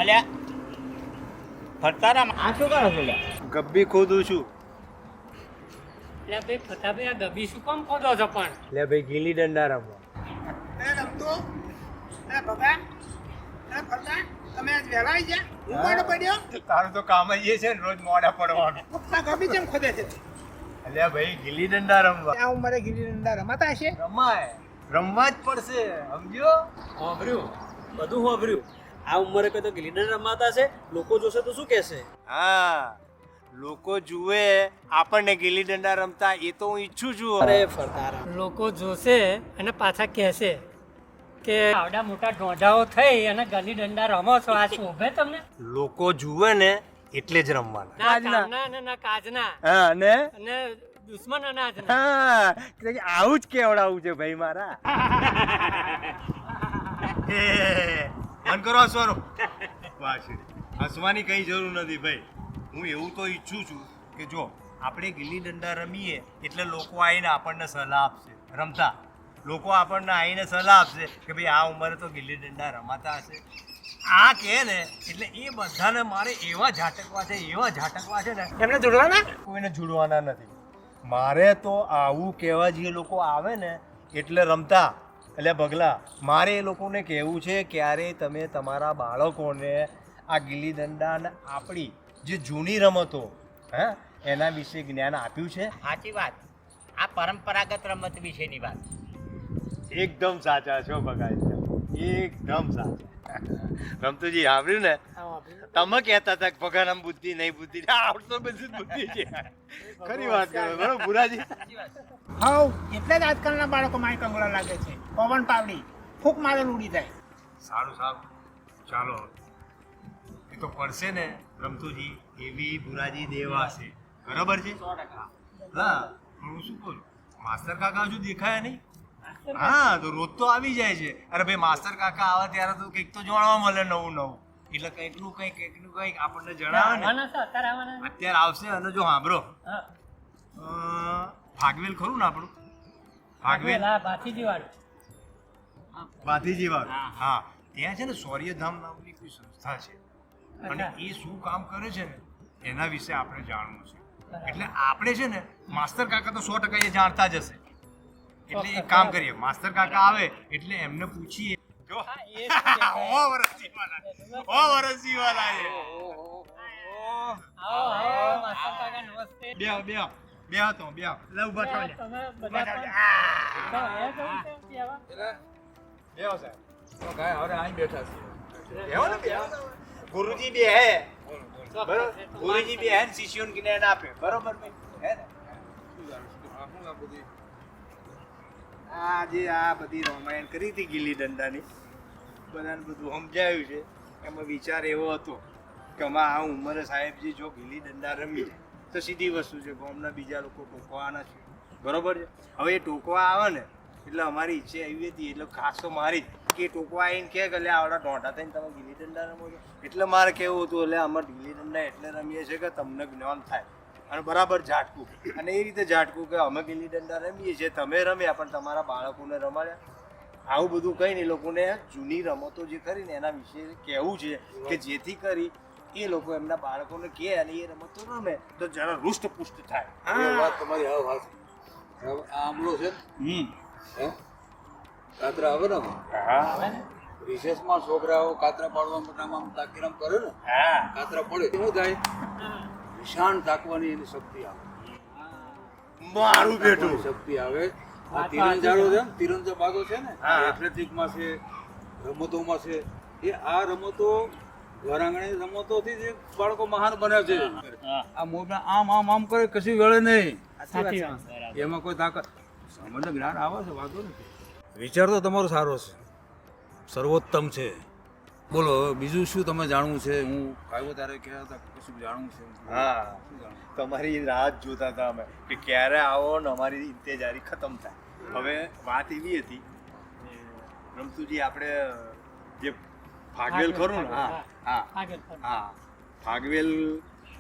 અલ્યા ફરતારા આ શું કરો છો લ્યા? ગબ્બી ખોદું છું. એટલે ભાઈ ફટાભાઈ આ ગબી શું કામ ખોદો છો પણ? લે ભાઈ ગીલી દંડા રમવા. રમતો ભગા ફરતા તમે આજ વહેલા આવી ગયા? હું મોડો પડ્યો. તારું તો કામ જ એ છે ને રોજ મોડા પડવાનું. આ ગબી કેમ ખોદે છે? અલ્યા ભાઈ ગીલી દંડા રમવા. આ ઉંમરે ગીલી દંડા રમાતા હશે? રમાય, રમવા જ પડશે, સમજ્યો? હોભર્યું, બધું હોભર્યું. આ ઉંમરે કોઈ તો ગિલ્લી દંડા રમાતા છે, લોકો જોશે તો શું કહેશે? હા, લોકો જુએ આપણને ગીલી દંડા રમતા, એ તો હું ઈચ્છું છું. અરે ફરતારા, લોકો જોશે અને પાછા કહેશે કે આવડા મોટા ઢોંઢાઓ થઈ અને ગલી દંડા રમો છો, આ શોભે તમને? લોકો જુએ ને એટલે જ રમવાના. ના કામના અને ના કાજના હા ને? અને દુશ્મન અનાજના. હા, એટલે આવું જ કેવડાવું છે ભાઈ મારા. મન કરો હસવાનો. હસવાની કઈ જરૂર નથી ભાઈ. હું એવું તો ઈચ્છું છું કે જો આપણે ગિલ્લી દંડા રમીએ એટલે લોકો આવીને આપણને સલાહ આપશે રમતા. લોકો આપણને આવીને સલાહ આપશે કે ભાઈ આ ઉંમરે તો ગિલ્લી દંડા રમાતા હશે. આ કે ને એટલે એ બધાને મારે એવા ઝાટકવા છે ને એમને જોડવાના? કોઈને જોડવાના નથી. મારે તો આવું કહેવા જે લોકો આવે ને એટલે રમતા. એટલે બગલા, મારે એ લોકોને કહેવું છે ક્યારે તમે તમારા બાળકોને આ ગિલ્લી દંડા અને આપણી જે જૂની રમતો એના વિશે જ્ઞાન આપ્યું છે? સાચી વાત. આ પરંપરાગત રમત વિશેની વાત. એકદમ સાચા છો બગાઈ, એકદમ સાચા. રમતુજી સાંભળ્યું ને? તમે કહેતા હતા કે ભગવાન બુદ્ધિ નહીં બુદ્ધિ, આવડતો બધી બુદ્ધિ છે. ખરી વાત કરો બરોબર ભુરાજી? હાઉ એટલે જ આજકાલના બાળકો માય કંગળા લાગે છે. પવન પાવડી ફૂંક મારે ઉડી જાય. સારું સારું, ચાલો એ તો પડશે ને રમતુજી, એવી ભુરાજી દેવા છે, બરાબર છે? હા, હું શું કહું, માસ્તર કાકા હજુ દેખાયા નહીં? હા, તો રોજ તો આવી જાય છે. અરે ભાઈ માસ્તર કાકા આવે ત્યારે તો કંઈક તો જાણવા મળે નવું નવું. એટલે કંઈકનું કંઈક આપણને જણાવે ને. આવવાના છો? અત્યારે આવવાના? અત્યારે આવશે. અને જો સાંભળો, હા. ફાગવેલ ખરું ને આપણું? ફાગવેલ, હા, ભાથીજી વાળું. ભાતીજી વાળું. હા, ત્યાં છે ને શૌર્યધામ નામની કોઈ સંસ્થા છે અને એ શું કામ કરે છે ને એના વિશે આપણે જાણવું છે. એટલે આપણે છે ને માસ્તર કાકા તો 100% એ જાણતા જ હશે. એટલે એક કામ કરીએ, માસ્તર કાકા આવે એટલે એમને પૂછીએ. જો ઓ વરસજી વાલા છે. આવો, આવો, માસ્ટર કાકા, નમસ્તે. બે હતો બે લે ઉભા થાવ લે. તમે બધા પણ- તો એ કેવું છે? કેવા? બેહો સાહેબ. તો કાય હવે અહીં બેઠા છે. બેહો ને બેહો. ગુરુજી બે હે. બરોબર. ગુરુજી બે હે ને શિષ્યોને જ્ઞાન આપે. બરોબર ને? હે ને? આ બધી રામાયણ કરી હતી ગિલ્લી દંડાની. બધાને બધું સમજાયું છે. એમાં વિચાર એવો હતો કે આમાં આ ઉંમરે સાહેબજી જો ગિલ્લી દંડા રમીએ તો સીધી વસ્તુ છે, ગામના બીજા લોકો ટોકવાના છે. બરોબર છે? હવે એ ટોકવા આવે ને એટલે અમારી ઈચ્છા એવી હતી, એટલે ખાસ તો મારી કે ટોકવા આવીને કહે કે આવડા ઢોંઢા થઈને તમે ગિલ્લી દંડા રમો છો. એટલે મારે કેવું હતું, એટલે અમારે ગિલ્લી દંડા એટલે રમીએ છીએ કે તમને જ્ઞાન થાય અને બરાબર ઝાટકું. અને એ રીતે ઝાટકું કે અમે ગિલ્લી દંડા રમીએ છીએ, તમે રમ્યા પણ તમારા બાળકોને રમાડ્યા. આવું બધું કહીને એ લોકોને જૂની રમતો જે કરીને એના વિશે કહેવું છે કે જેથી કરી એ લોકો એમના બાળકોને કહે અને એ રમતો રમે તો જરા હૃષ્ટપુષ્ટ થાય. વાત તમારી હાવ હાચી. હવે આ આમલો છે ને, હે? કાતરા આવે ને, હા રિસેસમાં છોકરાઓ કાતરા પાડવા મોટામાં તાકીરામ કરે ને, હા કાતરા પડે શું થાય? નિશાન તાકવાની એની શક્તિ આવે. મારું બેટું શક્તિ આવે. આ તીરંદાજો છે ને, તીરંદા બાજો છે ને, હા. એથ્લેટિકમાં છે, રમતોમાં છે. એ આ રમતો ઘરાંગણી રમતોથી જ બાળકો મહાન બને છે. આ મોટા આમ આમ આમ કરે કશું વેળે નહીં. સાચી વાત. એમાં કોઈ તાકાત સામાન્ય જ્ઞાન આવે છે, વાંધો નથી. વિચાર તો તમારો સારો છે, સર્વોત્તમ છે. બોલો હવે બીજું શું તમે જાણવું છે? હું આવ્યો ત્યારે કહેતા હતા કશું જાણવું છે. હા, શું જાણવું? તમારી રાહ જોતા હતા અમે કે ક્યારે આવો ને અમારી ઇંતેજારી ખતમ થાય. હવે વાત એવી હતી રમતુજી, આપણે જે ફાગવેલ ખરું ને, હા હા આગળ ફરો. હા ફાગવેલ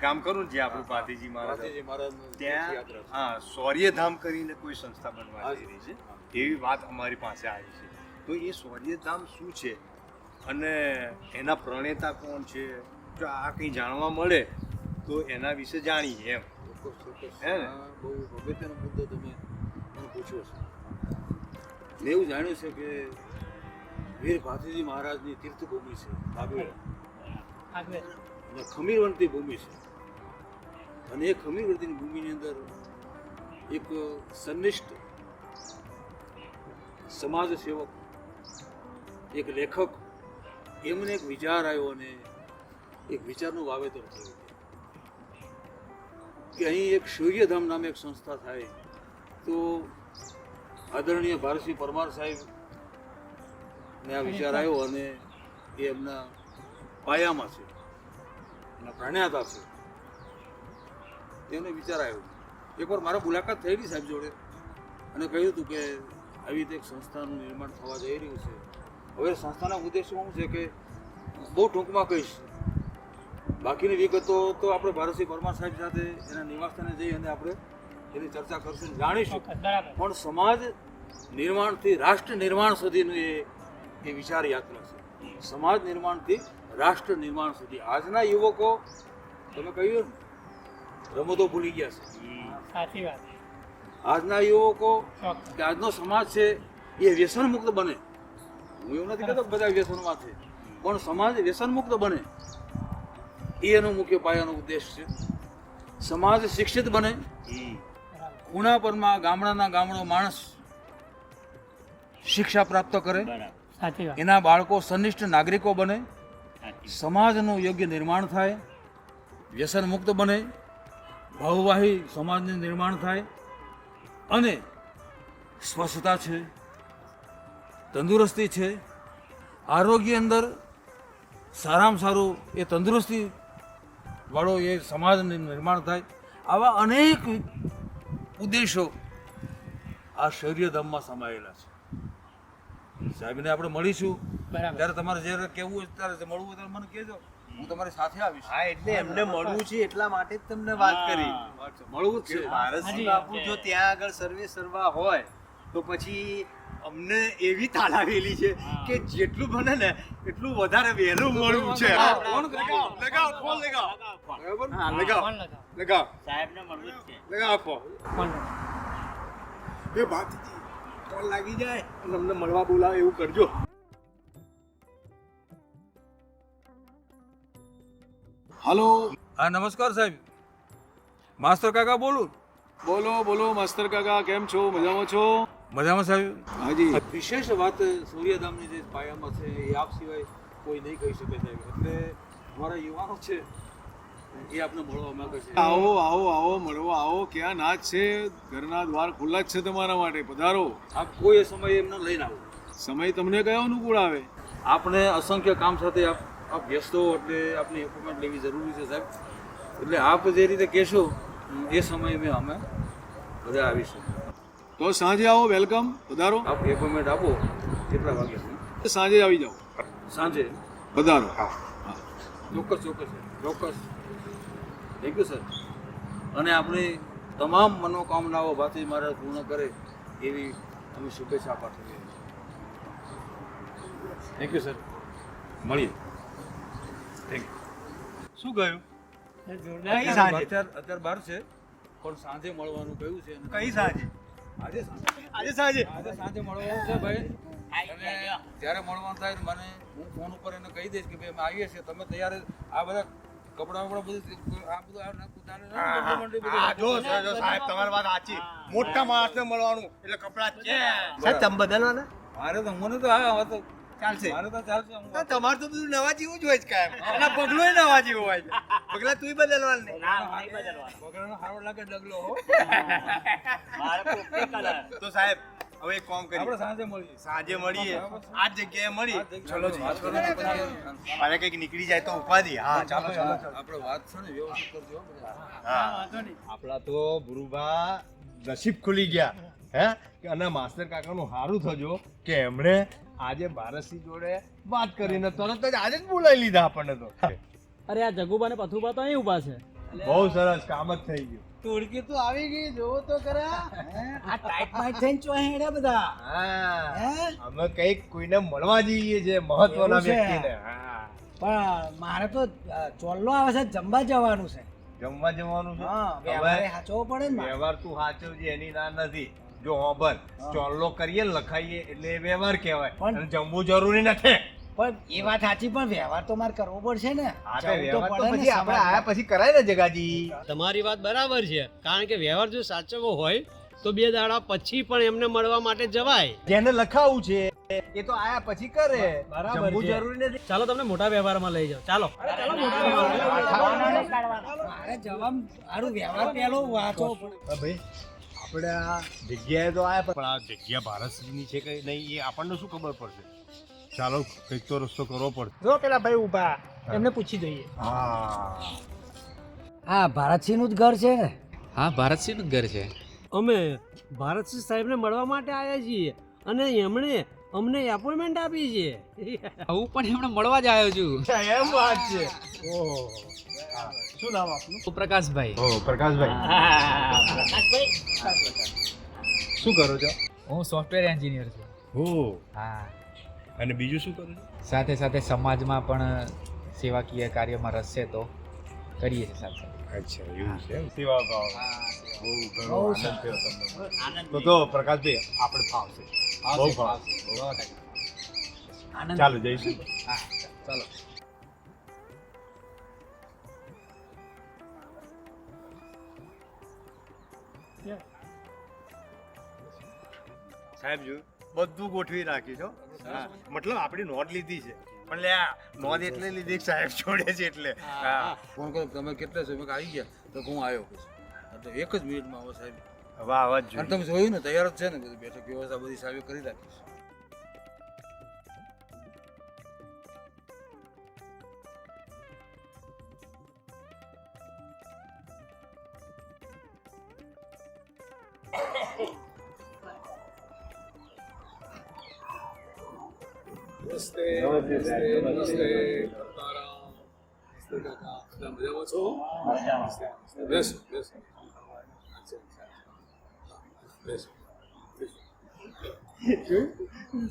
કામ કરું ને જે આપણું પાતીજી મહારાજ, પાર્થિવજી મહારાજનું ત્યાં યાત્રા છે. હા શૌર્યધામ કરીને કોઈ સંસ્થા બનવા જઈ રહી છે. એવી વાત અમારી પાસે આવી છે. તો એ શૌર્યધામ શું છે અને એના પ્રણેતા કોણ છે, જો આ કંઈ જાણવા મળે તો એના વિશે જાણીએ એમ. હે ને? આ બહુ અગત્યનો મુદ્દો તમે મને પૂછ્યો છે. મેં એવું જાણ્યું છે કે વીર ભાતીજી મહારાજની તીર્થભૂમિ છે કાબેલ, આગળ અને ખમીરવંતી ભૂમિ છે. અને એ ખમીરવંતીની ભૂમિની અંદર એક સંનિષ્ઠ સમાજ સેવક, એક લેખક, એમને એક વિચાર આવ્યો અને એક વિચારનું વાવેતર થયું કે અહીં એક સૂર્યધામ નામે એક સંસ્થા થાય તો આદરણીય ભારતસિંહ પરમાર સાહેબ ને આ વિચાર આવ્યો અને એ એમના પાયામાં છે, એમના પ્રાણ્યાતા છે. એમને વિચાર આવ્યો. એકવાર મારા મુલાકાત થયેલી સાહેબ જોડે અને કહ્યું હતું કે આવી રીતે એક સંસ્થાનું નિર્માણ થવા જઈ રહ્યું છે. હવે સંસ્થાના ઉદ્દેશો શું છે કે બહુ ટૂંકમાં કહીશ, બાકીની વિગતો તો આપણે ભારતસિંહ પરમાર સાહેબ સાથે એના નિવાસસ્થાને જઈ અને આપણે એની ચર્ચા કરશું, જાણીશું. બરાબર. પણ સમાજ નિર્માણથી રાષ્ટ્ર નિર્માણ સુધીનું એ વિચાર યાત્રા છે. સમાજ નિર્માણથી રાષ્ટ્ર નિર્માણ સુધી આજના યુવકો, તમે કહ્યું ને, રમતો ભૂલી ગયા છે. સાચી વાત. આજના યુવકો ચોક્કસ. કે આજનો સમાજ છે એ વ્યસન મુક્ત બને. હું એવું નથી કહેતો કે બધા વ્યસનમાં છે, પણ સમાજ વ્યસન મુક્ત બને એ એનો મુખ્ય પાયાનો ઉદ્દેશ છે. સમાજ શિક્ષિત બને, ખૂણા પરમાં ગામડાના ગામડો માણસ શિક્ષા પ્રાપ્ત કરે, બરાબર. સાચી વાત. એના બાળકો સંનિષ્ઠ નાગરિકો બને, સાચી. સમાજનું યોગ્ય નિર્માણ થાય, વ્યસન મુક્ત બને, ભાવવાહી સમાજનું નિર્માણ થાય અને સ્વચ્છતા છે, તંદુરસ્તી છે, આરોગ્ય અંદર સારામાં સારું એ તંદુરસ્તી વાળો એ સમાજનું નિર્માણ થાય. આવા અનેક ઉદ્દેશો આ શૌર્યધામમાં સમાયેલા છે. સાહેબને આપણે મળીશું બરાબર. ત્યારે તમારે જ્યારે કહેવું હોય ત્યારે મળવું હોય ત્યારે મને કહેજો, હું તમારી સાથે આવીશ. હા, એટલે એમને મળવું છે એટલા માટે જ તમને વાત કરી. મળવું જ કે છે. ભારતસિંહ બાપુ જો ત્યાં આગળ સર્વે સર્વા હોય તો પછી અમને એવી તાલાવેલી છે કે જેટલું બને ને એટલું વધારે વહેલું મળવું છે. ફોન લગાવો, લગાવો, ફોન લગાવો. બરાબર? હા, લગાવો, ફોન લગાવો. લગાવો, સાહેબને મળવું જ છે. લગાવો ફોન. ફોન લગાવો. એ ભાતીજી ફોન લાગી જાય અને અમને મળવા બોલાવે એવું કરજો. હલો, હા, નમસ્કાર સાહેબ. માસ્તર કાકા બોલું. બોલો બોલો માસ્તર કાકા, કેમ છો? મજામાં છો? મજામાં સાહેબ. હાજી. વિશેષ વાત સૂર્યધામની જે પાયામાં છે એ આપ સિવાય કોઈ નહીં કહી શકે સાહેબ. એટલે અમારા યુવાનો છે એ આપને મળવા માંગે છે. આવો આવો આવો, મળવા આવો. ક્યાં નાચ છે? ઘરના દ્વાર ખુલ્લા જ છે તમારા માટે. પધારો. આપ કોઈ સમયે એમને લઈને આવો. સમય તમને કયો અનુકૂળ આવે? આપણે અસંખ્ય કામ સાથે આપ વ્યસ્ત હો એટલે આપની એપોઇન્ટમેન્ટ લેવી જરૂરી છે સાહેબ. એટલે આપ જે રીતે કહેશો એ સમયે અમે બધા આવીશું. તો સાંજે આવો, વેલકમ. પધારો. આપ એપોઇન્ટમેન્ટ આપો કેટલા વાગે? સાંજે આવી જાઓ. સાંજે. પધારો. હા. ચોક્કસ ચોક્કસ ચોક્કસ. Thank you sir. અને આપણી તમામ મનોકામનાઓ ભાતી મહારાજ પૂર્ણ કરે એવી અમે શુભેચ્છા પાઠવીએ. Thank you sir. મળીએ. Thank you. શું કહ્યું? જોરદાર. કઈ સાંજે? અત્યારે બહાર છે પણ સાંજે મળવાનું કહ્યું છે. કઈ સાંજે? આજે સાંજે. આજે સાંજે? આજે સાંજે મળવાનું છે ભાઈ. આઈ અને ગયા. જ્યારે મળવાનું થાય મને હું ફોન ઉપર એને કહી દઈશ કે ભાઈ અમે આવીએ છીએ, તમે તૈયાર આ બધા કપડાં બધું આ બધું આ નાખું તારે હા, જો સાહેબ તમારી વાત સાચી. મોટા માણસને મળવાનું એટલે કપડાં છે. સાહેબ તમે બદલવાના? મારે તો મને તો હા તો ચાલશે. મારે તો ચાલશે. હું તમારે તો બધું નવા જેવું જ હોય છે કાયમ. એના પગલું નવા જેવું હોય છે. પગલા તુંય બદલવાનું નહીં. ના, હું નહીં બદલવાનો. પગલાનો સારો લાગે ડગલો હો. મારે પોતે કલર. તો સાહેબ હવે એક કામ આપણે કરીએ, સાંજે મળીએ. સાંજે મળીએ, આ જ જગ્યાએ મળીએ. ચલો જી. વાત કરીને પછી મારે કંઈક નીકળી જાય તો ઉપાધિ. હા, ચાલો ચાલો. આપણે વાત છે ને વ્યવસ્થિત કરજો બધા. હા, વાંધો નહીં. આપણા તો ગુરુભા નસીબ ખુલી ગયા હે. અને માસ્ટર કાકાનું સારું થજો કે એમણે આજે ભારતસિંહ જોડે વાત કરીને તરત જ આજે જ બોલાવી લીધા આપણને તો. અરે આ જગુબા ને પથુબા તો અહીં ઊભા છે. બહુ સરસ કામ જ થઈ ગયું. ટોળકી તો આવી ગઈ જોવો તો ખરા. આ ટાઈટ માઈટ થઈને ચો હેડે બધા. હા હે? અમે કઈક કોઈને મળવા જઈએ છે મહત્વના એવું છે? વ્યક્તિને. હા પણ મારે તો ચોલ્લો આવે છે જમવા જવાનું છે. જમવા જવાનું છે. હા હવે વ્યવહારે સાચવો પડે ને મારે. વ્યવહાર તું સાચવજે એની ના નથી. જો હોબર ચોલ્લો કરીએ ને લખાઈએ એટલે એ વ્યવહાર કહેવાય પણ- અને જમવું જરૂરી નથી. પણ એ વાત સાચી પણ વ્યવહાર તો મારે કરવો પડશે ને. હા તો જવું વ્યવહાર તો પડે ને પછી આપણે સમાજમાં. આયા પછી કરાય ને જગાજી. તમારી વાત બરાબર છે, કારણ કે વ્યવહાર જો સાચવવો હોય તો 2 દાડા પછી પણ એમને મળવા માટે જવાય. જેને લખાવું છે એ તો આયા પછી કરે. બરાબર જમવું છે. જરૂરી નથી. ચાલો તમને મોટા વ્યવહારમાં લઈ જાઓ. ચાલો મારે જવા મારું વ્યવહાર પેલો વાંચવો પડે. હા ભાઈ આપણે આ જગ્યાએ તો આયા પણ આ જગ્યા ભારતની છે કે નહીં એ આપણને શું ખબર પડશે. ચાલો કંઈક તો રસ્તો કરવો પડશે. જો પેલા ભાઈ ઊભા એમને પૂછી જોઈએ. હા હા ભારતસિંહ નું જ ઘર છે ને. હા ભારતસિંહનું જ ઘર છે. અમે ભારતસિંહ સાહેબને મળવા માટે આવ્યા છીએ અને એમણે અમને એપોઇન્ટમેન્ટ આપી છે. હું પણ એમને મળવા જ આવ્યો છું. એમ વાત છે. ઓહો હા. શું નામ આપનું? પ્રકાશભાઈ. ઓહ પ્રકાશભાઈ. શું કરો છો? હું સોફ્ટવેર એન્જિનિયર છું. ઓહ હા, અને બીજું શું કરો છો? સાથે સાથે સમાજમાં પણ સેવાકીય કાર્યમાં રસ છે તો કરીએ છીએ સાથે. અચ્છા એવું છે સેવા ભાવ. બહુ ઘણો બહુ આનંદ થયો તમને. તો પ્રકાશભાઈ આપણે ફાવશે. બહુ ફાવશે. ચાલો જઈશું. ચાલો. સાહેબ જો બધું ગોઠવી રાખ્યું છો. હા મતલબ આપણી નોંધ લીધી છે પણ લે આ નોંધ એટલે લીધી કે સાહેબ છોડે છે એટલે. હા ફોન કરો તમે કેટલા સમય આવી ગયા તો હું આવ્યો પછી તો 1 જ મિનિટમાં આવો સાહેબ. હવે આવા જ અને તમે જોયું ને તૈયાર જ છે ને બધી બેઠક વ્યવસ્થા બધી સાહેબ કરી રાખી છે.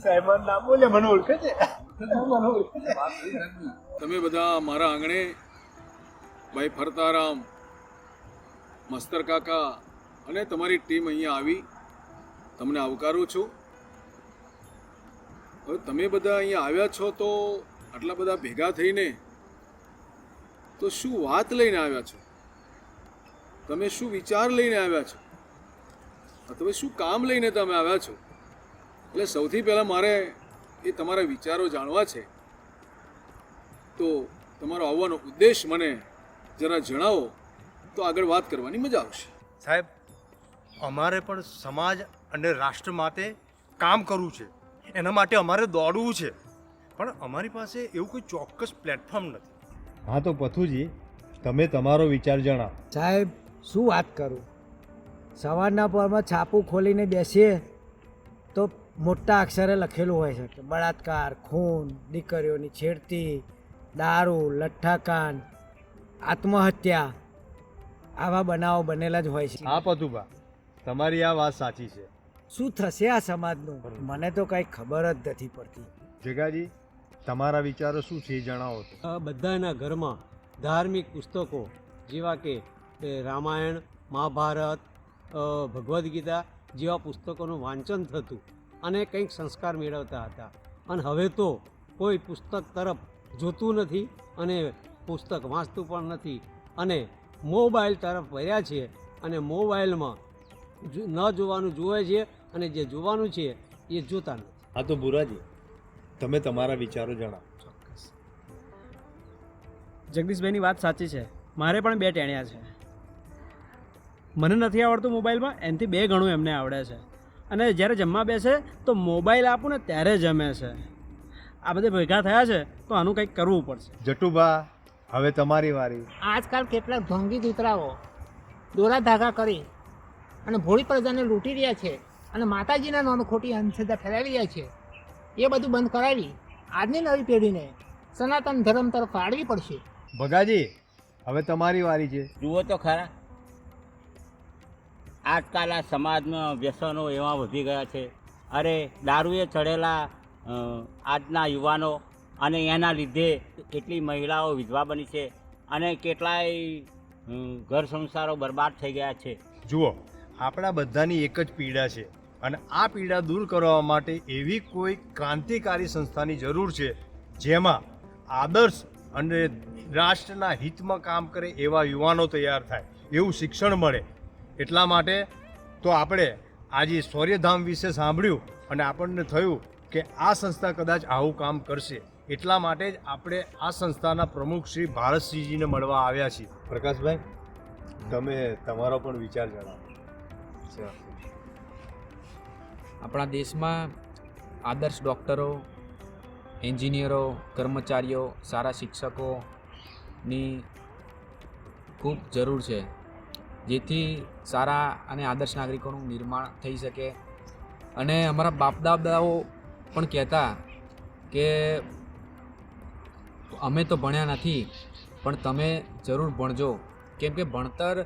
સાહેબ ના બોલે મને ઓળખે છે. તમે બધા મારા આંગણે ભાઈ ફરતારામ, મસ્તર કાકા અને તમારી ટીમ અહીંયા આવી તમને આવકારું છું. હવે તમે બધા અહીંયા આવ્યા છો તો આટલા બધા ભેગા થઈને તો શું વાત લઈને આવ્યા છો? તમે શું વિચાર લઈને આવ્યા છો? તમે શું કામ લઈને તમે આવ્યા છો? એટલે સૌથી પહેલાં મારે એ તમારા વિચારો જાણવા છે. તો તમારો આવવાનો ઉદ્દેશ મને જરા જણાવો તો આગળ વાત કરવાની મજા આવશે. સાહેબ અમારે પણ સમાજ અને રાષ્ટ્ર માટે કામ કરવું છે. એના માટે અમારે દોડવું છે પણ અમારી પાસે એવું કોઈ ચોક્કસ પ્લેટફોર્મ નથી. હા તો પથુજી તમે તમારો વિચાર જણાવો. સાહેબ શું વાત કરું, સવારના પરમાં છાપું ખોલીને બેસીએ તો મોટા અક્ષરે લખેલું હોય છે કે બળાત્કાર, ખૂન, દીકરીઓની છેડતી, દારૂ, લઠ્ઠાકાંડ, આત્મહત્યા આવા બનાવો બનેલા જ હોય છે. હા પથુભા તમારી આ વાત સાચી છે. શું થશે આ સમાજનું મને તો કંઈ ખબર જ નથી પડતી. જગાજી તમારા વિચારો શું છે એ જણાવો તો. બધાના ઘરમાં ધાર્મિક પુસ્તકો જેવા કે રામાયણ, મહાભારત, ભગવદ્ ગીતા જેવા પુસ્તકોનું વાંચન થતું અને કંઈક સંસ્કાર મેળવતા હતા. અને હવે તો કોઈ પુસ્તક તરફ જોતું નથી અને પુસ્તક વાંચતું પણ નથી અને મોબાઈલ તરફ વળ્યા છે અને મોબાઈલમાં ન જોવાનું જુએ છે અને જે જોવાનું છે એ જોતા નથી. હા તો બુરાજી તમે તમારા વિચારો જણાવો. જગદીશભાઈની વાત સાચી છે. મારે પણ 2 ટેણિયા છે. મને નથી આવડતું મોબાઈલમાં, એનાથી 2 ગણું એમને આવડે છે. અને જ્યારે જમવા બેસે તો મોબાઈલ આપું ને ત્યારે જમે છે. આ બધે ભેગા થયા છે તો આનું કંઈક કરવું પડશે. જટુભા હવે તમારી વારી. આજકાલ કેટલાક ઢોંગી દીકરાઓ દોરા ધાગા કરી અને ભોળી પ્રજાને લૂંટી રહ્યા છે અને માતાજીના નામે ખોટી અંધશ્રદ્ધા ફેલાવી રહ્યા છે. એ બધું બંધ કરાવી આજની નવી પેઢીને સનાતન ધર્મ તરફ વાળવી પડશે. ભગાજી હવે તમારી વારી છે. જુઓ તો ખરા આજકાલ આ સમાજમાં વ્યસનો એવા વધી ગયા છે. અરે દારૂએ ચડેલા આજના યુવાનો, અને એના લીધે કેટલી મહિલાઓ વિધવા બની છે અને કેટલાય ઘર સંસારો બરબાદ થઈ ગયા છે. જુઓ, આપણા બધાની એક જ પીડા છે અને આ પીડા દૂર કરવા માટે એવી કોઈ ક્રાંતિકારી સંસ્થાની જરૂર છે જેમાં આદર્શ અને રાષ્ટ્રના હિતમાં કામ કરે એવા યુવાનો તૈયાર થાય, એવું શિક્ષણ મળે. એટલા માટે તો આપણે આજે શૌર્યધામ વિશે સાંભળ્યું અને આપણને થયું કે આ સંસ્થા કદાચ આવું કામ કરશે. એટલા માટે જ આપણે આ સંસ્થાના પ્રમુખ શ્રી ભારતસિંહજીને મળવા આવ્યા છીએ. પ્રકાશભાઈ, તમે તમારો પણ વિચાર જણાવો. આપણા દેશમાં આદર્શ ડૉક્ટરો, એન્જિનિયરો, કર્મચારીઓ, સારા શિક્ષકોની ખૂબ જરૂર છે, જેથી સારા અને આદર્શ નાગરિકોનું નિર્માણ થઈ શકે. અને અમારા બાપ દાદાઓ પણ કહેતા કે અમે તો ભણ્યા નથી પણ તમે જરૂર ભણજો, કેમ કે ભણતર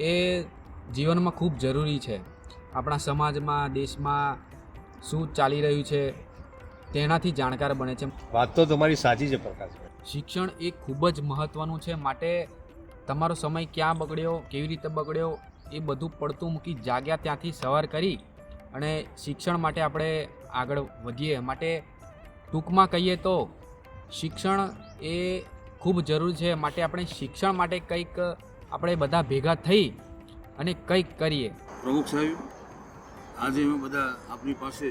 એ જીવનમાં ખૂબ જરૂરી છે. આપણા સમાજમાં, દેશમાં શું ચાલી રહ્યું છે તેનાથી જાણકાર બને છે. વાત તો તમારી સાચી છે પ્રકાશભાઈ. શિક્ષણ એ ખૂબ જ મહત્ત્વનું છે. માટે તમારો સમય ક્યાં બગડ્યો, કેવી રીતે બગડ્યો, એ બધું પડતું મૂકી જાગ્યા ત્યાંથી સવાર કરી અને શિક્ષણ માટે આપણે આગળ વધીએ. માટે ટૂંકમાં કહીએ તો શિક્ષણ એ ખૂબ જરૂરી છે. માટે આપણે શિક્ષણ માટે કંઈક આપણે બધા ભેગા થઈ અને કંઈક કરીએ. પ્રમુખ સાહેબ, આજે અમે બધા આપની પાસે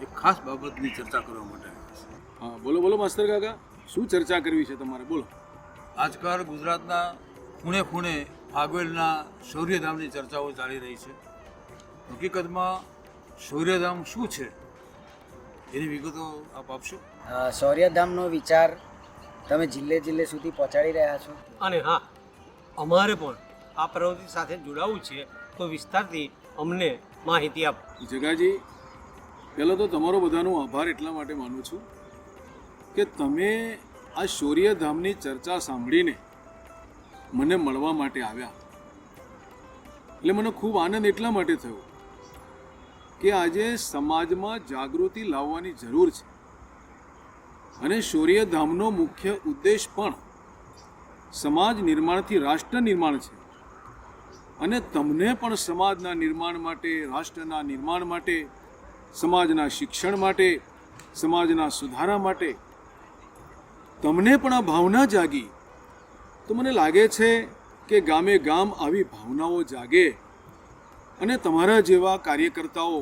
એક ખાસ બાબતની ચર્ચા કરવા માટે આવ્યા છીએ. હા, બોલો બોલો માસ્તર કાકા, શું ચર્ચા કરવી છે તમારે? બોલો. આજકાલ ગુજરાતના ખૂણે ખૂણે ફાગવેલના શૌર્યધામની ચર્ચાઓ ચાલી રહી છે. હકીકતમાં શૌર્યધામ શું છે એની વિગતો આપ આપશો? શૌર્યધામનો વિચાર તમે જિલ્લે જિલ્લે સુધી પહોંચાડી રહ્યા છો. અને હા, અમારે પણ આ પ્રવૃત્તિ સાથે જોડાવું છે, તો વિસ્તારથી અમને માહિતી આપો. જગાજી, પહેલાં તો તમારો બધાનો આભાર એટલા માટે માનું છું કે તમે આ શૌર્યધામની ચર્ચા સાંભળીને મને મળવા માટે આવ્યા. એટલે મને ખૂબ આનંદ એટલા માટે થયો કે આજે સમાજમાં જાગૃતિ લાવવાની જરૂર છે અને શૌર્યધામનો મુખ્ય ઉદ્દેશ પણ સમાજ નિર્માણથી રાષ્ટ્ર નિર્માણ છે. અને તમને પણ સમાજના નિર્માણ માટે, રાષ્ટ્રના નિર્માણ માટે, સમાજના શિક્ષણ માટે, સમાજના સુધારા માટે તમને પણ આ ભાવના જાગી તો મને લાગે છે કે ગામે ગામ આવી ભાવનાઓ જાગે અને તમારા જેવા કાર્યકર્તાઓ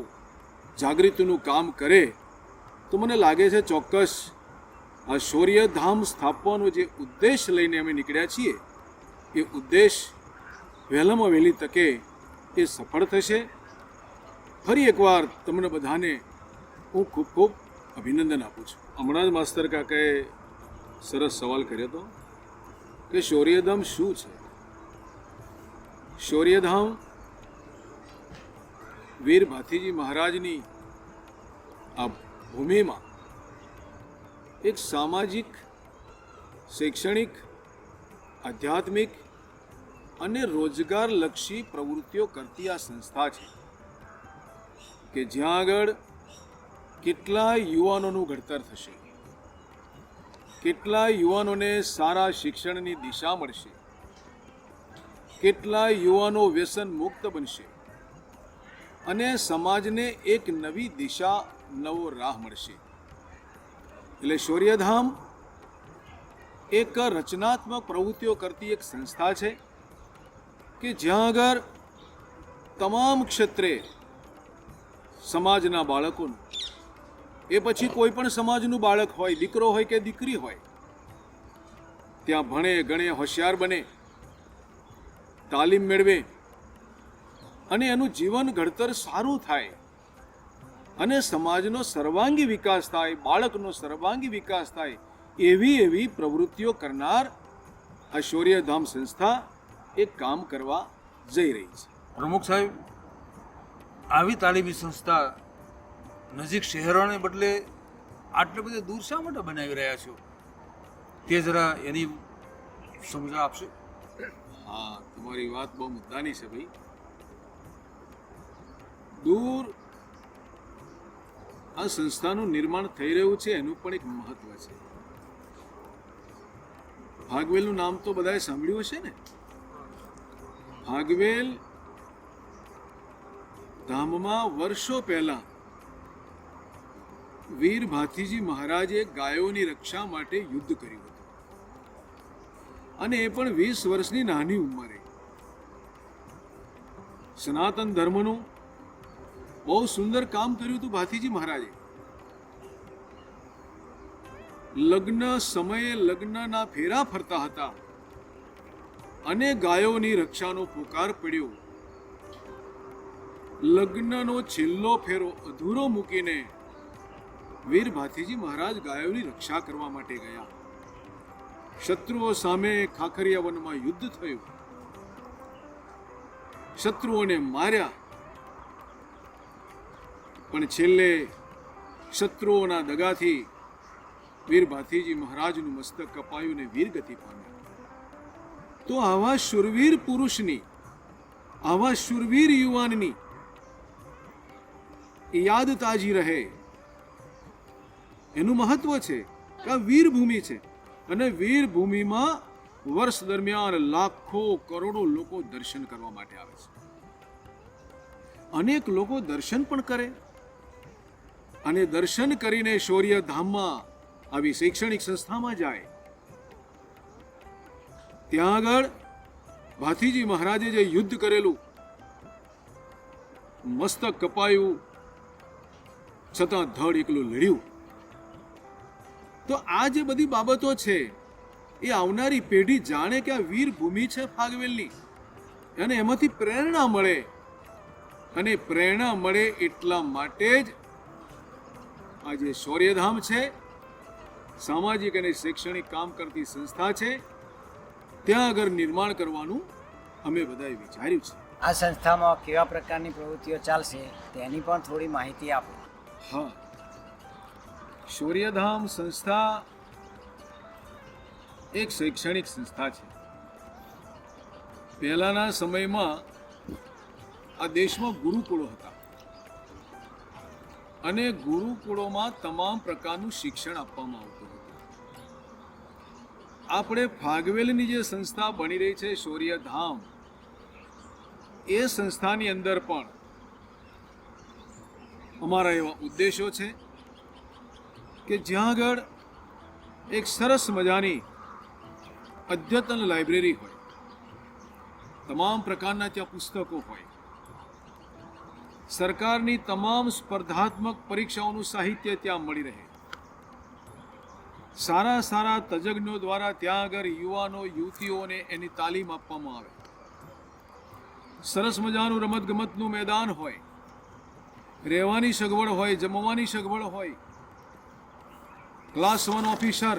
જાગૃતિનું કામ કરે તો મને લાગે છે ચોક્કસ આ શૌર્યધામ સ્થાપવાનો જે ઉદ્દેશ લઈને અમે નીકળ્યા છીએ એ ઉદ્દેશ વહેલામાં વહેલી તકે એ સફળ થશે. ફરી એકવાર તમને બધાને હું ખૂબ ખૂબ અભિનંદન આપું છું. હમણાં જ માસ્તર કાકાએ સરસ સવાલ કર્યો હતો કે શૌર્યધામ શું છે. શૌર્યધામ વીર ભાથીજી મહારાજની આ ભૂમિમાં એક સામાજિક, શૈક્ષણિક, આધ્યાત્મિક અને રોજગારલક્ષી પ્રવૃત્તિઓ કરતી આ સંસ્થા છે કે જ્યાં આગળ કેટલાય યુવાનોનું ઘડતર થશે, કેટલાય યુવાનોને સારા શિક્ષણની દિશા મળશે, કેટલાય યુવાનો વ્યસન મુક્ત બનશે અને સમાજને એક નવી દિશા, નવો રાહ મળશે. એટલે શૌર્યધામ એક રચનાત્મક પ્રવૃત્તિઓ કરતી એક સંસ્થા છે કે જ્યાં આગળ તમામ ક્ષેત્રે સમાજના બાળકોનું, એ પછી કોઈ પણ સમાજનું બાળક હોય, દીકરો હોય કે દીકરી હોય, ત્યાં ભણે ગણે, હોશિયાર બને, તાલીમ મેળવે અને એનું જીવન ઘડતર સારું થાય અને સમાજનો સર્વાંગી વિકાસ થાય, બાળકનો સર્વાંગી વિકાસ થાય, એવી પ્રવૃત્તિઓ કરનાર આ શૌર્યધામ સંસ્થા એક કામ કરવા જઈ રહી છે. પ્રમુખ સાહેબ, આવી તાલીમી સંસ્થા નજીક શહેરોને બદલે આટલે બધે દૂર શા માટે બનાવી રહ્યા છો તે જરા એની સમજ આપશો? હા, તમારી વાત બહુ મુદ્દાની છે ભાઈ. દૂર આ સંસ્થાનું નિર્માણ થઈ રહ્યું છે એનું પણ એક મહત્વ છે. ભાગવેલનું નામ તો બધાએ સાંભળ્યું હશે ને. ભાગવેલ ધામમાં વર્ષો પહેલા વીર ભાથીજી મહારાજે ગાયોની રક્ષા માટે યુદ્ધ કર્યું હતું, અને એ પણ 20 વર્ષની નાની ઉંમરે. સનાતન ધર્મનું બહુ સુંદર કામ કર્યું હતું ભાથીજી મહારાજે. લગ્ન સમયે લગ્નના ફેરા ફરતા હતા અને ગાયોની રક્ષાનો પોકાર પડ્યો. લગ્નનો છેલ્લો ફેરો અધૂરો મૂકીને વીર ભાથીજી મહારાજ ગાયોની રક્ષા કરવા માટે ગયા. શત્રુઓ સામે ખાખરિયા વનમાં યુદ્ધ થયું. શત્રુઓને માર્યા, પણ છેલ્લે શત્રુઓના દગાથી વીર ભાથીજી મહારાજનું મસ્તક કપાયું ને વીરગતિ પામ્યા. તો આવા શૂરવીર પુરુષની, આવા શૂરવીર યુવાનની યાદ તાજી રહે એનું મહત્વ છે કે આ વીરભૂમિ છે, અને વીરભૂમિમાં વર્ષ દરમિયાન લાખો કરોડો લોકો દર્શન કરવા માટે આવે છે. અનેક લોકો દર્શન પણ કરે, અને દર્શન કરીને શૌર્યધામમાં આવી શૈક્ષણિક સંસ્થામાં જાય. ત્યાં આગળ ભાથીજી મહારાજે જે યુદ્ધ કરેલું, મસ્તક કપાયું છતાં ધડ એકલું લડ્યું. તો આ જે બધી બાબતો છે એ આવનારી પેઢી જાણે કે આ વીર ભૂમિ છે ફાગવેલની, અને એમાંથી પ્રેરણા મળે. અને પ્રેરણા મળે એટલા માટે જ આ જે શૌર્યધામ છે, સામાજિક અને શૈક્ષણિક કામ કરતી સંસ્થા છે, ત્યાં આગળ નિર્માણ કરવાનું અમે બધાએ વિચાર્યું છે. આ સંસ્થામાં કેવા પ્રકારની પ્રવૃત્તિઓ ચાલશે તેની પણ થોડી માહિતી આપો. હા, શૌર્યધામ સંસ્થા એક શૈક્ષણિક સંસ્થા છે. પહેલાના સમયમાં આ દેશમાં ગુરુકુળો હતા, અને ગુરુકુળોમાં તમામ પ્રકારનું શિક્ષણ આપવામાં આવતું હતું. આપણે ફાગવેલની જે સંસ્થા બની રહી છે શૌર્યધામ, એ સંસ્થાની અંદર પણ અમારા એવા ઉદ્દેશો છે કે જ્યાં આગળ એક સરસ મજાની અદ્યતન લાઇબ્રેરી હોય, તમામ પ્રકારના ત્યાં પુસ્તકો હોય, સરકારની તમામ સ્પર્ધાત્મક પરીક્ષાઓનું સાહિત્ય ત્યાં મળી રહે, સારા સારા તજજ્ઞો દ્વારા ત્યાં આગળ યુવાનો યુવતીઓને એની તાલીમ આપવામાં આવે, સરસ મજાનું રમતગમતનું મેદાન હોય, રહેવાની સગવડ હોય, જમવાની સગવડ હોય, ક્લાસ 1 ઓફિસર,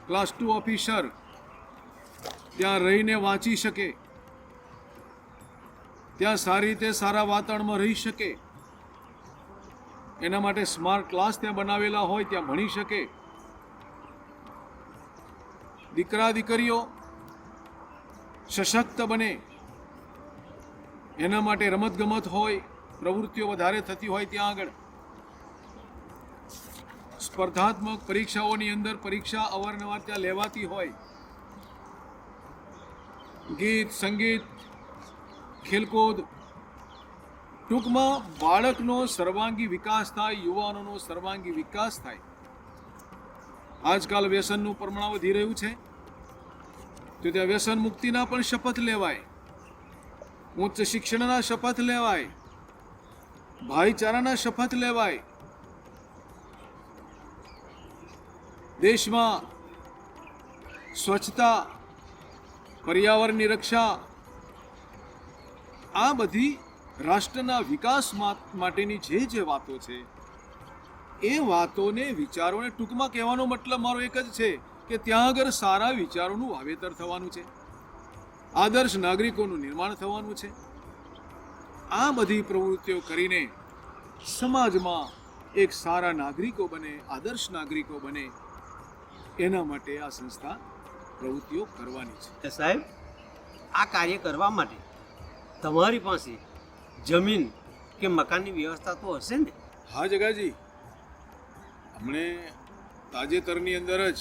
ક્લાસ 2 ઓફિસર ત્યાં રહીને વાંચી શકે, ત્યાં સારી રીતે સારા વાતાવરણમાં રહી શકે, એના માટે સ્માર્ટ ક્લાસ ત્યાં બનાવેલા હોય, ત્યાં ભણી શકે. દીકરા દીકરીઓ સશક્ત બને એના માટે રમતગમત હોય, પ્રવૃત્તિઓ વધારે થતી હોય, ત્યાં આગળ સ્પર્ધાત્મક પરીક્ષાઓની અંદર પરીક્ષા અવારનવાર ત્યાં લેવાતી હોય, ગીત સંગીત ખેલકૂદ, ટૂંકમાં બાળકનો સર્વાંગી વિકાસ થાય, યુવાનોનો સર્વાંગી વિકાસ થાય. આજકાલ વ્યસનનું પ્રમાણ વધી રહ્યું છે, તો ત્યાં વ્યસન મુક્તિના પણ શપથ લેવાય, ઉચ્ચ શિક્ષણના શપથ લેવાય, ભાઈચારાના શપથ લેવાય. દેશમાં સ્વચ્છતા, પર્યાવરણની રક્ષા, આ બધી રાષ્ટ્રના વિકાસ માટેની જે વાતો છે એ વાતોને, વિચારોને ટૂંકમાં કહેવાનો મતલબ મારો એક જ છે કે ત્યાં આગળ સારા વિચારોનું વાવેતર થવાનું છે, આદર્શ નાગરિકોનું નિર્માણ થવાનું છે. આ બધી પ્રવૃત્તિઓ કરીને સમાજમાં એક સારા નાગરિકો બને, આદર્શ નાગરિકો બને, એના માટે આ સંસ્થા પ્રવૃત્તિઓ કરવાની છે. સાહેબ, આ કાર્ય કરવા માટે તમારી પાસે જમીન કે મકાનની વ્યવસ્થા તો હશે ને? હા જગાજી, હમણે તાજેતરની અંદર જ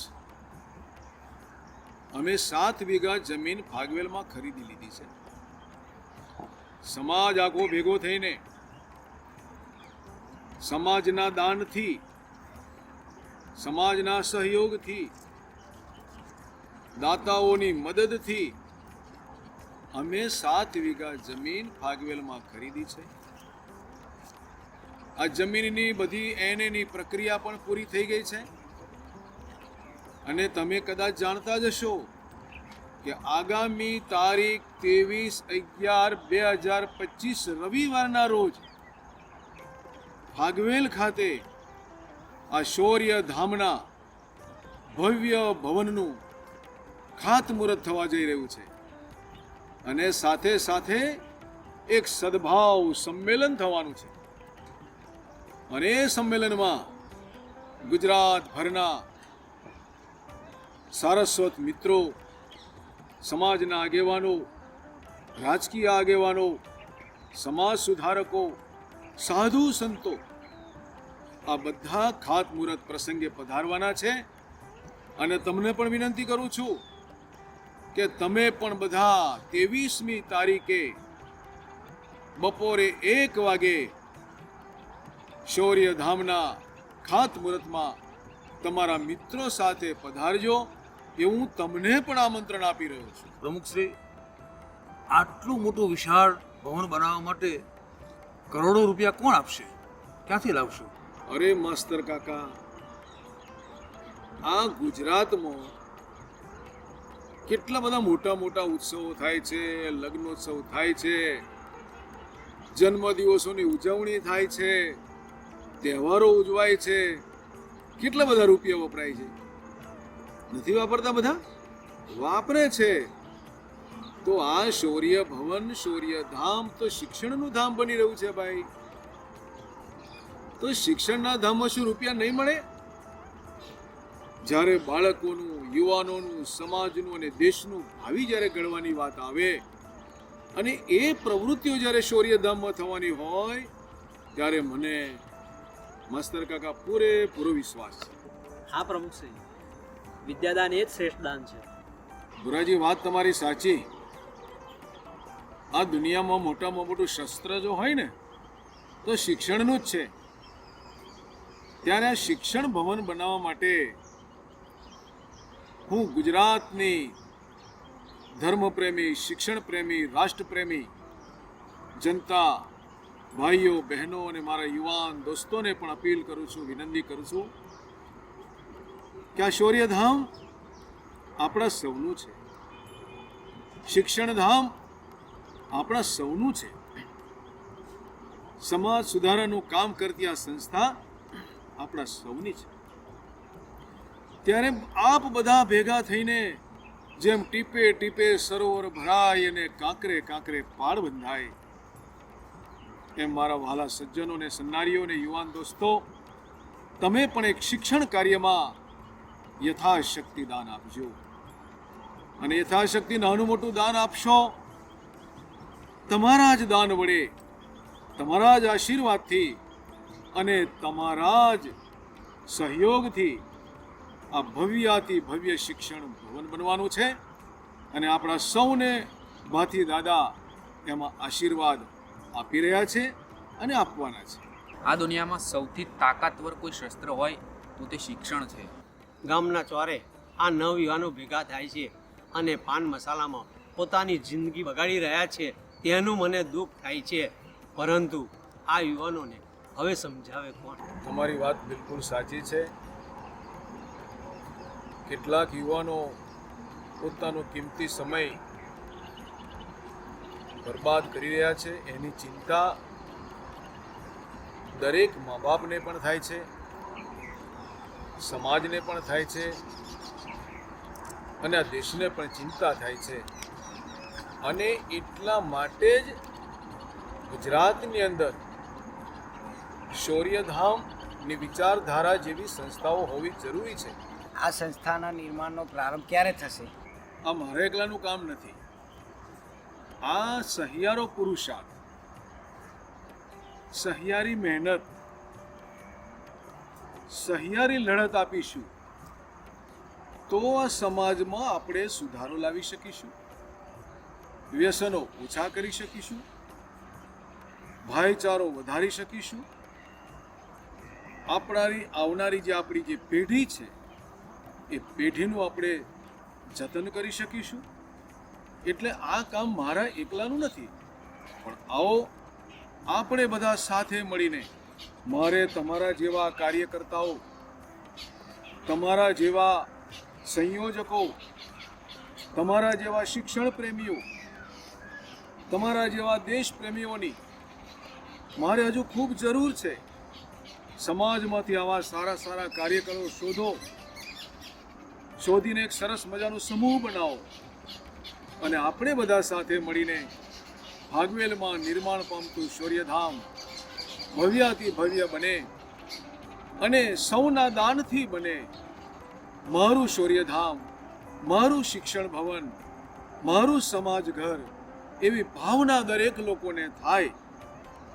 અમે 7 વીઘા જમીન ફાગવેલમાં ખરીદી લીધી છે. સમાજ આખો ભેગો થઈને સમાજના દાનથી, સમાજના સહયોગથી, દાતાઓની મદદથી અમે 7 વીઘા જમીન ફાગવેલમાં ખરીદી છે. આ જમીનની બધી એની પ્રક્રિયા પણ પૂરી થઈ ગઈ છે. અને તમે કદાચ જાણતા જ હશો કે આગામી તારીખ 23/11/2025 રવિવારના રોજ ફાગવેલ ખાતે આ શૌર્ય ધામના ભવ્ય ભવનનું ખાતમુહૂર્ત થવા જઈ રહ્યું છે. અને સાથે સાથે એક સદભાવ સંમેલન થવાનું છે. અને એ સંમેલનમાં ગુજરાતભરના સારસ્વત મિત્રો, સમાજના આગેવાનો, રાજકીય આગેવાનો, સમાજ સુધારકો, સાધુ સંતો આ બધા ખાતમુહૂર્ત પ્રસંગે પધારવાના છે. અને તમને પણ વિનંતી કરું છું કે તમે પણ બધા 23મી તારીખે બપોરે 1 વાગે શૌર્ય ધામના ખાતમુહૂર્તમાં તમારા મિત્રો સાથે પધારજો. એ હું તમને પણ આમંત્રણ આપી રહ્યો છું. પ્રમુખશ્રી, આટલું મોટું વિશાળ ભવન બનાવવા માટે કરોડો રૂપિયા કોણ આપશે? ક્યાંથી લાવશો? અરે માસ્તર કાકા, આ ગુજરાતમાં કેટલા બધા મોટા મોટા ઉત્સવો થાય છે, લગ્નોત્સવ થાય છે, જન્મદિવસોની ઉજવણી થાય છે, તહેવારો ઉજવાય છે. કેટલા બધા રૂપિયા વપરાય છે. નથી વાપરતા? બધા વાપરે છે. તો આ શૌર્ય ભવન, શૌર્ય ધામ તો શિક્ષણનું ધામ બની રહ્યું છે ભાઈ. તો શિક્ષણના ધામમાં શું રૂપિયા નહીં મળે? જ્યારે બાળકોનું, યુવાનોનું, સમાજનું અને દેશનું ભાવિ જ્યારે ઘડવાની વાત આવે અને એ પ્રવૃત્તિઓ જ્યારે શૌર્યધામમાં થવાની હોય ત્યારે મને માસ્તર કાકા પૂરેપૂરો વિશ્વાસ છે. હા પ્રમુખશ્રી, વિદ્યાદાન એ જ શ્રેષ્ઠ દાન છે. બુરાજી, વાત તમારી સાચી. આ દુનિયામાં મોટામાં મોટું શસ્ત્ર જો હોય ને તો શિક્ષણનું જ છે. ત્યારે આ શિક્ષણ ભવન બનાવવા માટે હું ગુજરાતની ધર્મપ્રેમી, શિક્ષણ પ્રેમી, રાષ્ટ્રપ્રેમી જનતા, ભાઈઓ, બહેનો અને મારા યુવાન દોસ્તોને પણ અપીલ કરું છું, વિનંતી કરું છું કે આ શૌર્યધામ આપણા સૌનું છે. શિક્ષણધામ આપણા સૌનું છે. સમાજ સુધારાનું કામ કરતી આ સંસ્થા આપણા સૌની છે. ત્યારે આપ બધા ભેગા થઈને જેમ ટીપે ટીપે સરોવર ભરાય અને કાંકરે કાંકરે પાળ બંધાય, એમ મારા વહાલા સજ્જનો ને સન્નારીઓ ને યુવાન દોસ્તો, તમે પણ એક શિક્ષણ કાર્યમાં યથાશક્તિ દાન આપજો. અને યથાશક્તિ નાનું મોટું દાન આપશો, તમારા જ દાન વડે, તમારા જ આશીર્વાદથી અને તમારા જ સહયોગથી આ ભવ્યાતિ ભવ્ય શિક્ષણ ભવન બનવાનું છે. અને આપણા સૌને ભાથી દાદા એમાં આશીર્વાદ આપી રહ્યા છે અને આપવાના છે. આ દુનિયામાં સૌથી તાકાતવર કોઈ શસ્ત્ર હોય તો તે શિક્ષણ છે. ગામના ચોરે આ નવયુવાનો ભેગા થાય છે અને પાન મસાલામાં પોતાની જિંદગી બગાડી રહ્યા છે, તેનું મને દુઃખ થાય છે. પરંતુ આ યુવાનોને હવે સમજાવે કોણ? તમારી વાત બિલકુલ સાચી છે. કેટલાક યુવાનો પોતાનો કિંમતી સમય બરબાદ કરી રહ્યા છે. એની ચિંતા દરેક મા બાપને પણ થાય છે, સમાજને પણ થાય છે અને આ દેશને પણ ચિંતા થાય છે. અને એટલા માટે જ ગુજરાતની અંદર શૌર્યધામની વિચારધારા જેવી સંસ્થાઓ હોવી જરૂરી છે. આ સંસ્થાના નિર્માણનો પ્રારંભ ક્યારે થશે? આ મારા એકલાનું કામ નથી. આ સહિયારો પુરુષાર્થ સહિયારી મહેનત, સહિયારી લડત આપીશું તો આ સમાજમાં આપણે સુધારો લાવી શકીશું, વ્યસનો ઓછા કરી શકીશું, ભાઈચારો વધારી શકીશું, આવનારી જે પેઢી છે એ પેઢીનું આપણે જતન કરી શકીશું. એટલે આ કામ મારા એકલાનું નથી, પણ આવો આપણે બધા સાથે મળીને, મારે તમારા જેવા કાર્યકર્તાઓ, તમારા જેવા સંયોજકો, તમારા જેવા શિક્ષણ પ્રેમીઓ, તમારા જેવા દેશ પ્રેમીઓની મારે હજુ ખૂબ જરૂર છે. સમાજમાંથી આવા સારા સારા કાર્યકરો શોધીને એક સરસ મજાનો સમૂહ બનાવો અને આપણે બધા સાથે મળીને ભાગવેલમાં નિર્માણ પામતું શૌર્યધામ ભવ્યાતિ ભવ્ય બને અને સૌના દાનથી બને. મારું શૌર્યધામ, મારું શિક્ષણ ભવન, મારું સમાજ ઘર, એવી ભાવના દરેક લોકોને થાય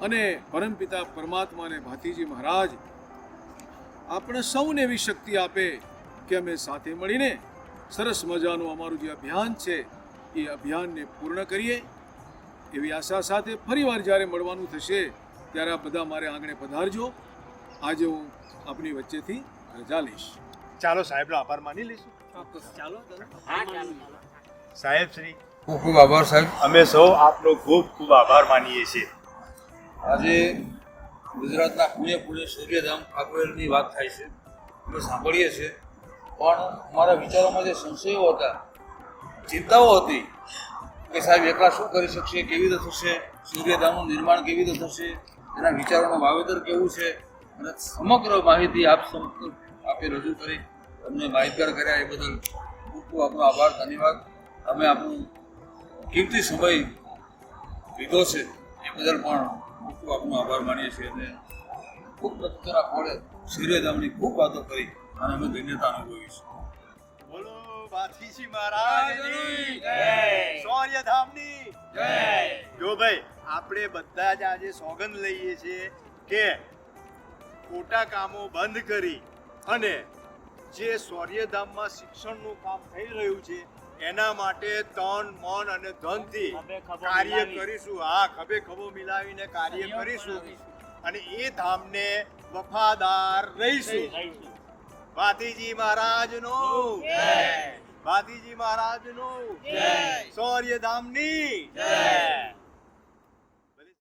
અને પરમપિતા પરમાત્મા અને ભાતીજી મહારાજ આપણે સૌને એવી શક્તિ આપે કે અમે સાથે મળીને સરસ મજાનું અમારું જે અભિયાન છે એ અભિયાનને પૂર્ણ કરીએ. એવી આશા સાથે ફરીવાર જ્યારે મળવાનું થશે ત્યારે આપ બધા મારે આંગણે પધારજો. આજે હું આપની વચ્ચેથી રજા લઈશ. ચાલો સાહેબનો આભાર માની લઈશું. સાહેબ શ્રી ખૂબ ખૂબ આભાર સાહેબ. અમે સૌ આપનો ખૂબ ખૂબ આભાર માનીએ છીએ. આજે ગુજરાતના પૂણે સૂર્યધામ ભાગવેલની વાત થાય છે, અમે સાંભળીએ છીએ, પણ અમારા વિચારોમાં જે સંશયો હતા, ચિંતાઓ હતી કે સાહેબ એકલા શું કરી શકશે, કેવી રીતે થશે, સૂર્યધામનું નિર્માણ કેવી રીતે થશે, એના વિચારોનું વાવેતર કેવું છે, અને સમગ્ર માહિતી આપે રજૂ કરી અમને માહિતગાર કર્યા એ બદલ ખૂબ ખૂબ આપનો આભાર, ધન્યવાદ. અમે આપણું કિંમતી સમય લીધો છે એ બદલ પણ ખૂબ ખૂબ આપનો આભાર માનીએ છીએ અને ખૂબ પ્રતિના ખોળે સૂર્યધામની ખૂબ વાતો કરી અને અમે ધન્યતા અનુભવીશું. બોલો ભાતીજી મહારાજની જય, શૌર્યધામની જય. જો ભાઈ આપણે બધા જ આજે સોગંદ લઈએ છીએ કે ખોટા કામો બંધ કરી અને જે શૌર્યધામમાં શિક્ષણનું કામ થઈ રહ્યું છે એના માટે તન મન અને ધનથી કાર્ય કરીશું. હા, ખભે ખભો મિલાવીને કાર્ય કરીશું અને એ ધામને વફાદાર રહીશું. ભાતીજી મહારાજનો જય, ભાતીજી મહારાજનો જય, શૌર્યધામની જય.